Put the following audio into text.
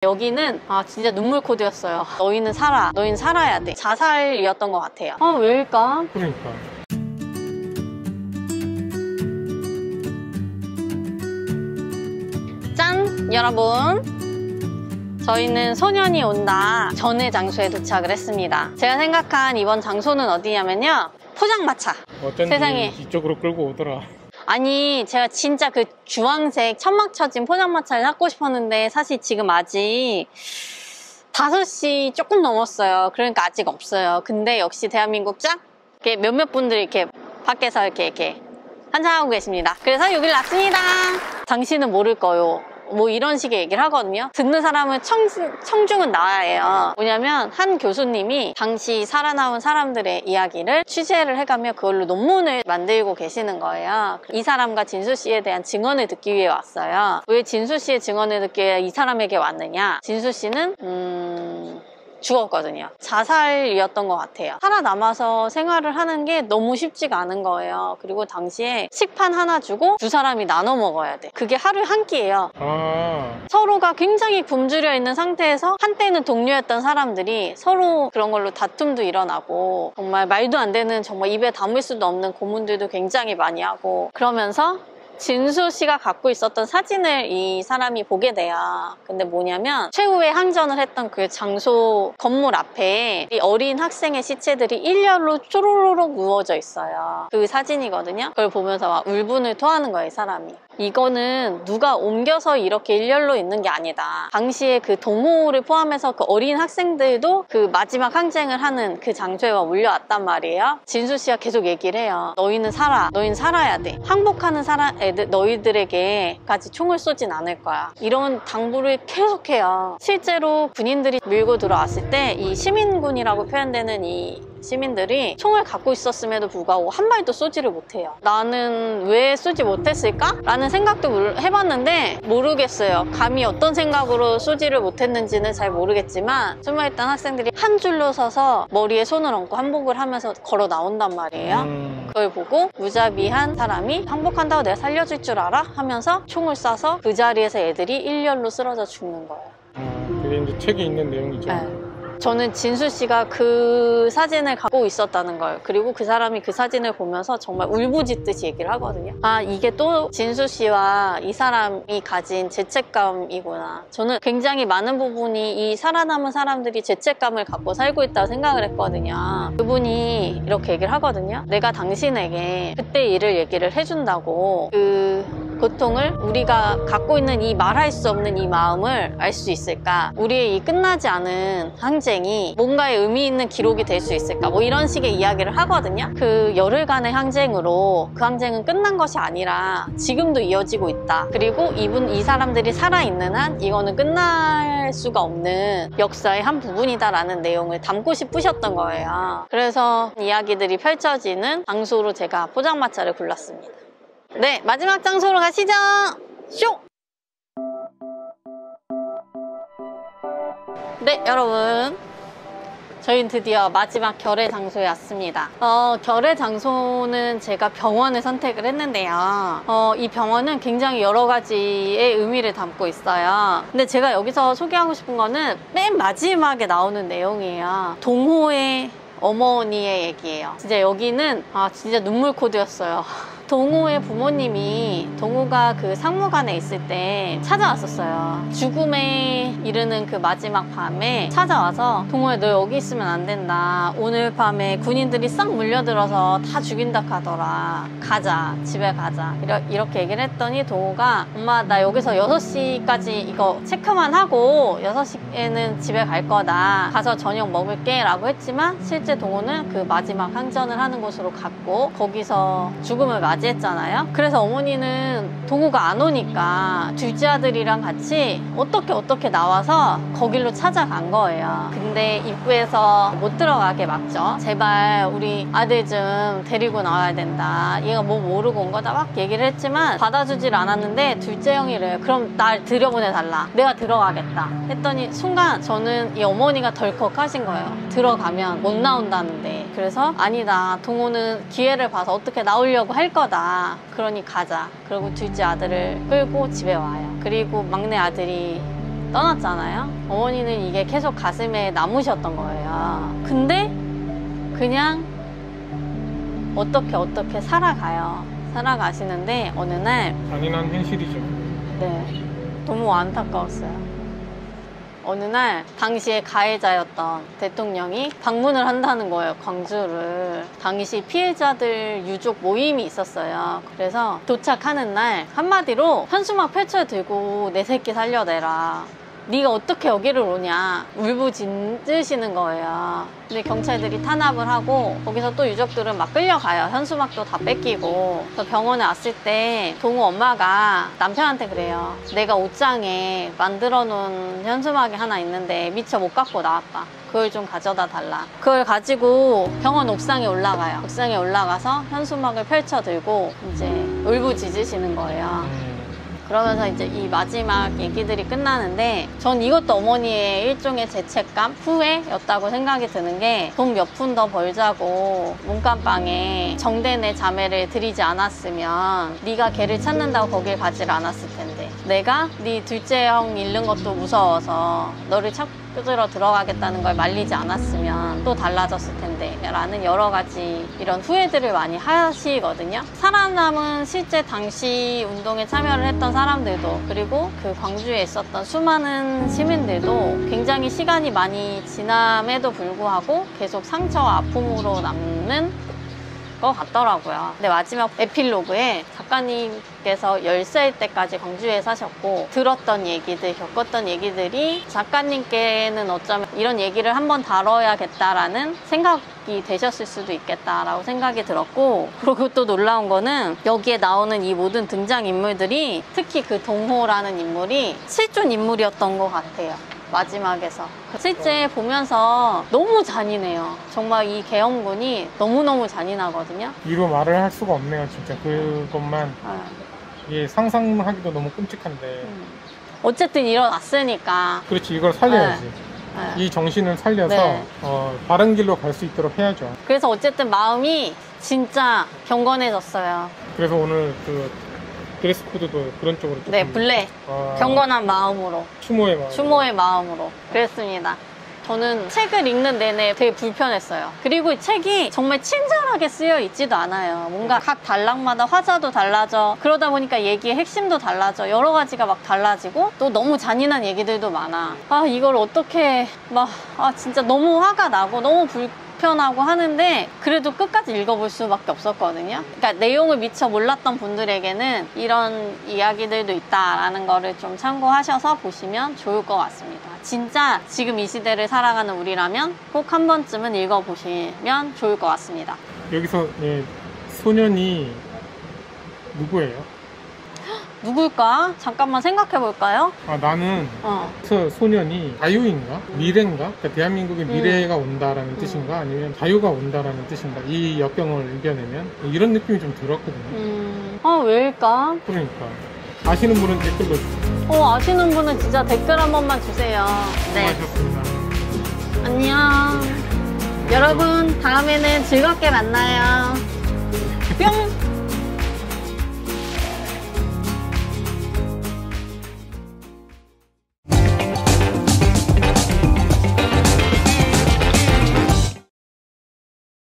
여기는 진짜 눈물 코드였어요. 너희는 살아, 너희는 살아야 돼. 자살이었던 것 같아요. 왜일까? 그러니까 짠! 여러분, 저희는 소년이 온다 전의 장소에 도착을 했습니다. 제가 생각한 이번 장소는 어디냐면요, 포장마차. 어쩐지 세상에. 이쪽으로 끌고 오더라. 아니, 제가 진짜 그 주황색 천막 쳐진 포장마차를 찾고 싶었는데 사실 지금 아직 5시 조금 넘었어요. 그러니까 아직 없어요. 근데 역시 대한민국 짱? 이렇게 몇몇 분들이 이렇게 밖에서 이렇게 한잔하고 계십니다. 그래서 여기를 왔습니다. 당신은 모를 거요. 뭐 이런 식의 얘기를 하거든요. 듣는 사람은 청중은 나예요. 뭐냐면 한 교수님이 당시 살아남은 사람들의 이야기를 취재를 해가며 그걸로 논문을 만들고 계시는 거예요. 이 사람과 진수 씨에 대한 증언을 듣기 위해 왔어요. 왜 진수 씨의 증언을 듣기 위해 이 사람에게 왔느냐? 진수 씨는 죽었거든요. 자살이었던 것 같아요. 살아남아서 생활을 하는 게 너무 쉽지가 않은 거예요. 그리고 당시에 식판 하나 주고 두 사람이 나눠 먹어야 돼. 그게 하루에 한 끼예요. 서로가 굉장히 굶주려 있는 상태에서 한때는 동료였던 사람들이 서로 그런 걸로 다툼도 일어나고 정말 말도 안 되는, 정말 입에 담을 수도 없는 고문들도 굉장히 많이 하고, 그러면서 진수 씨가 갖고 있었던 사진을 이 사람이 보게 돼요. 근데 뭐냐면 최후의 항전을 했던 그 장소 건물 앞에 이 어린 학생의 시체들이 일렬로 쪼로로록 누워져 있어요. 그 사진이거든요. 그걸 보면서 막 울분을 토하는 거예요, 이 사람이. 이거는 누가 옮겨서 이렇게 일렬로 있는 게 아니다. 당시에 그 동호를 포함해서 그 어린 학생들도 그 마지막 항쟁을 하는 그 장소에 몰려왔단 말이에요. 진수 씨가 계속 얘기를 해요. 너희는 살아, 너희는 살아야 돼. 항복하는 너희들에게까지 총을 쏘진 않을 거야. 이런 당부를 계속해요. 실제로 군인들이 밀고 들어왔을 때 이 시민군이라고 표현되는 이 시민들이 총을 갖고 있었음에도 불구하고 한 발도 쏘지를 못해요. 나는 왜 쏘지 못했을까? 라는 생각도 해봤는데 모르겠어요. 감히 어떤 생각으로 쏘지를 못했는지는 잘 모르겠지만 숨어있던 학생들이 한 줄로 서서 머리에 손을 얹고 항복을 하면서 걸어 나온단 말이에요. 그걸 보고 무자비한 사람이 항복한다고 내가 살려줄 줄 알아? 하면서 총을 쏴서 그 자리에서 애들이 일렬로 쓰러져 죽는 거예요. 그게 이제 책에 있는 내용이죠. 네. 저는 진수 씨가 그 사진을 갖고 있었다는 걸, 그리고 그 사람이 그 사진을 보면서 정말 울부짖듯이 얘기를 하거든요. 이게 또 진수 씨와 이 사람이 가진 죄책감이구나. 저는 굉장히 많은 부분이 이 살아남은 사람들이 죄책감을 갖고 살고 있다고 생각을 했거든요. 그분이 이렇게 얘기를 하거든요. 내가 당신에게 그때 일을 얘기를 해준다고 그 고통을, 우리가 갖고 있는 이 말할 수 없는 이 마음을 알 수 있을까? 우리의 이 끝나지 않은 항쟁이 뭔가의 의미 있는 기록이 될 수 있을까? 뭐 이런 식의 이야기를 하거든요. 그 열흘간의 항쟁으로 그 항쟁은 끝난 것이 아니라 지금도 이어지고 있다. 그리고 이 사람들이 살아있는 한 이거는 끝날 수가 없는 역사의 한 부분이다라는 내용을 담고 싶으셨던 거예요. 그래서 이야기들이 펼쳐지는 장소로 제가 포장마차를 골랐습니다. 네, 마지막 장소로 가시죠. 쇼! 네, 여러분, 저희는 드디어 마지막 결의 장소에 왔습니다. 결의 장소는 제가 병원을 선택을 했는데요. 이 병원은 굉장히 여러 가지의 의미를 담고 있어요. 근데 제가 여기서 소개하고 싶은 거는 맨 마지막에 나오는 내용이에요. 동호의 어머니의 얘기예요. 진짜 여기는 진짜 눈물 코드였어요. 동호의 부모님이 동호가 그 상무관에 있을 때 찾아왔었어요. 죽음에 이르는 그 마지막 밤에 찾아와서 동호야, 너 여기 있으면 안 된다. 오늘 밤에 군인들이 싹 물려들어서 다 죽인다 하더라. 가자, 집에 가자. 이렇게 얘기를 했더니 동호가 엄마, 나 여기서 6시까지 이거 체크만 하고 6시에는 집에 갈 거다. 가서 저녁 먹을게 라고 했지만 실제 동호는 그 마지막 항전을 하는 곳으로 갔고 거기서 죽음을 맞이했잖아요. 그래서 어머니는 동호가 안 오니까 둘째 아들이랑 같이 어떻게 나와서 거길로 찾아간 거예요. 근데 입구에서 못 들어가게 막죠. 제발 우리 아들 좀 데리고 나와야 된다. 얘가 뭐 모르고 온 거다 막 얘기를 했지만 받아주질 않았는데 둘째 형이래. 그럼 날 들여보내달라. 내가 들어가겠다 했더니 순간 저는 이 어머니가 덜컥 하신 거예요. 들어가면 못 나온다는데. 그래서 아니다, 동호는 기회를 봐서 어떻게 나오려고 할 거다. 그러니 가자. 그리고 둘째 아들을 끌고 집에 와요. 그리고 막내 아들이 떠났잖아요. 어머니는 이게 계속 가슴에 남으셨던 거예요. 근데 그냥 어떻게 살아가요. 살아가시는데 어느 날 잔인한 현실이죠. 네, 너무 안타까웠어요. 어느 날 당시에 가해자였던 대통령이 방문을 한다는 거예요, 광주를. 당시 피해자들 유족 모임이 있었어요. 그래서 도착하는 날 한마디로 현수막 펼쳐 들고 내 새끼 살려내라, 네가 어떻게 여기를 오냐, 울부짖으시는 거예요. 근데 경찰들이 탄압을 하고 거기서 또 유족들은 막 끌려가요. 현수막도 다 뺏기고. 그래서 병원에 왔을 때 동우 엄마가 남편한테 그래요. 내가 옷장에 만들어 놓은 현수막이 하나 있는데 미처 못 갖고 나왔다, 그걸 좀 가져다 달라. 그걸 가지고 병원 옥상에 올라가요. 옥상에 올라가서 현수막을 펼쳐 들고 이제 울부짖으시는 거예요. 그러면서 이제 이 마지막 얘기들이 끝나는데, 전 이것도 어머니의 일종의 죄책감, 후회였다고 생각이 드는 게, 돈 몇 푼 더 벌자고 문간방에 정대내 자매를 들이지 않았으면 네가 걔를 찾는다고 거길 가질 않았을 텐데, 내가 네 둘째 형 잃는 것도 무서워서 너를 찾으러 들어가겠다는 걸 말리지 않았으면 또 달라졌을 텐데 라는 여러 가지 이런 후회들을 많이 하시거든요. 살아남은 실제 당시 운동에 참여를 했던 사람들도, 그리고 그 광주에 있었던 수많은 시민들도 굉장히 시간이 많이 지남에도 불구하고 계속 상처와 아픔으로 남는 것 같더라고요. 근데 마지막 에필로그에 작가님께서 10살 때까지 광주에 사셨고 들었던 얘기들, 겪었던 얘기들이 작가님께는 어쩌면 이런 얘기를 한번 다뤄야겠다라는 생각이 되셨을 수도 있겠다라고 생각이 들었고, 그리고 또 놀라운 거는 여기에 나오는 이 모든 등장인물들이, 특히 그 동호라는 인물이 실존 인물이었던 것 같아요. 마지막에서 실제 보면서 너무 잔인해요. 정말 이 계엄군이 너무너무 잔인하거든요. 이루 말을 할 수가 없네요, 진짜. 그것만 이게 상상하기도 너무 끔찍한데. 어쨌든 일어났으니까. 그렇지, 이걸 살려야지. 네. 이 정신을 살려서 네. 바른 길로 갈 수 있도록 해야죠. 그래서 어쨌든 마음이 진짜 경건해졌어요. 그래서 오늘 그 드레스 코드도 그런 쪽으로 조금, 네, 블랙. 경건한 마음으로, 추모의 마음. 추모의 마음으로 그랬습니다. 저는 책을 읽는 내내 되게 불편했어요. 그리고 이 책이 정말 친절하게 쓰여 있지도 않아요. 뭔가 각 단락마다 화자도 달라져. 그러다 보니까 얘기의 핵심도 달라져. 여러 가지가 막 달라지고, 또 너무 잔인한 얘기들도 많아. 아, 이걸 어떻게 진짜 너무 화가 나고 너무 불편하고 하는데, 그래도 끝까지 읽어볼 수밖에 없었거든요. 그러니까 내용을 미처 몰랐던 분들에게는 이런 이야기들도 있다라는 거를 좀 참고하셔서 보시면 좋을 것 같습니다. 진짜 지금 이 시대를 살아가는 우리라면 꼭 한 번쯤은 읽어보시면 좋을 것 같습니다. 여기서 소년이 누구예요? 누굴까? 잠깐만 생각해 볼까요? 나는 소년이 자유인가? 미래인가? 그러니까 대한민국의 미래가 온다라는 뜻인가? 아니면 자유가 온다라는 뜻인가? 이 역경을 이겨내면 이런 느낌이 좀 들었거든요. 왜일까? 그러니까 아시는 분은 댓글로 주세요. 아시는 분은 진짜 댓글 한 번만 주세요. 네. 수고하셨습니다. 안녕. 여러분, 다음에는 즐겁게 만나요.